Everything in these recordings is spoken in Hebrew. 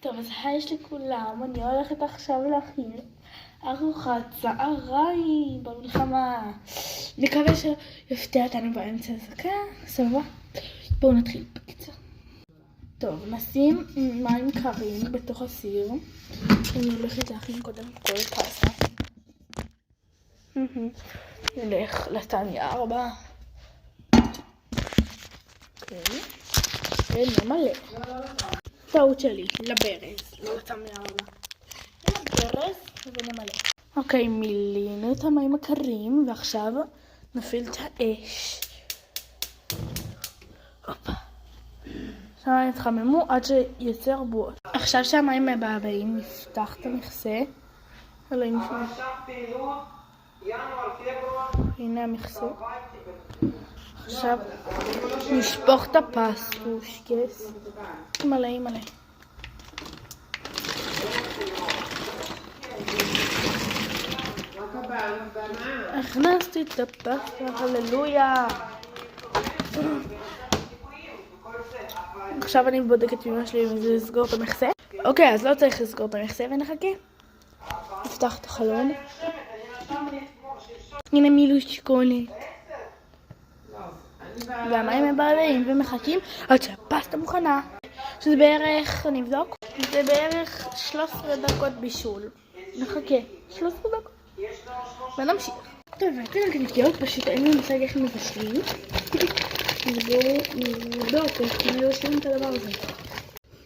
טוב, אז היי יש לכולם, אני הולכת עכשיו להכין ארוחת צהריים במלחמה. נקווה שיפתיע אותנו באמצע הזה, כן? סבבה? בואו נתחיל בקיצור. טוב, נשים מים קרים בתוך הסיר. אני הולכת להכין קודם כל פסטה. נלך לטניה 4. אוקיי. ונמלא. טעות שלי, לברז, לא לטניה 4. לברז ונמלא. אוקיי, מילינו את המים הקרים, ועכשיו נפעיל את האש. הופה. שהמים יתחממו עד שיצר בועות. עכשיו שהמים מבעבעים, נפתח את המכסה. אלוהים לפני. הנה המכסה. עכשיו נשפוך את הפסטושקס. מלא. הכנסתי את הפסטה, הללויה. עכשיו אני בודקת ממש לי אם זה לסגור את המכסה. אוקיי, אז לא צריך לסגור את המכסה ונחכה. נפתח את החלון. הנה מילושקונת. והמים מבעבעים ומחכים עד שהפסטה מוכנה. שזה בערך, אני אבדוק, זה בערך 13 דקות בישול. נחכה 13 דקות ונמשיך. טוב, ואתם נקניקיות, פשוט אין לי מושג איך מבשלים. ובואו נבדוק איך מבשלים את הדבר הזה.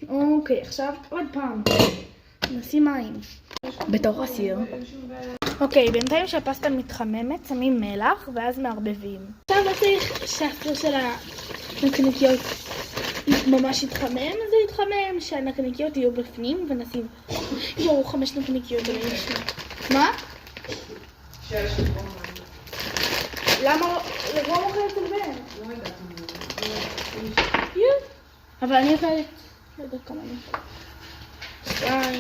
אוקיי, עכשיו עוד פעם נשים מים בתוך הסיר. אוקיי, בינתיים שהפסטה מתחממת שמים מלח ואז מערבבים. עכשיו לא צריך שהסיר של הנקניקיות ממש יתחמם, זה יתחמם שהנקניקיות יהיו בפנים ונשים 5 נקניקיות עליהם שלה. מה? למה? למה מוכרת את זה? לא יודעת. אבל אני יכולת. לא יודעת כמה אני. 2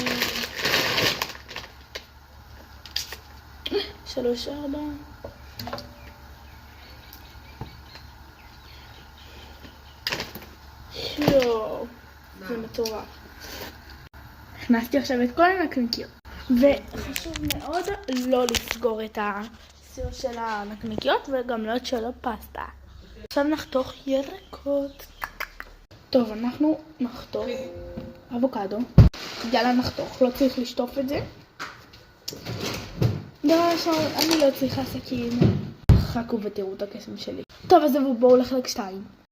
3 4 שואו, זה מטורף. הכנסתי עכשיו את כל הנקניקיות. וחשוב מאוד לא לסגור את הסיר של הנקניקיות וגם לא את של הפסטה. עכשיו נחתוך ירקות. טוב, אנחנו נחתוך אבוקדו. יאללה נחתוך, לא צריך לשטוף את זה. דבר ראשון, אני לא צריכה סכין. חכו ותראו את הקסם שלי. טוב, אז בואו לחלק 2.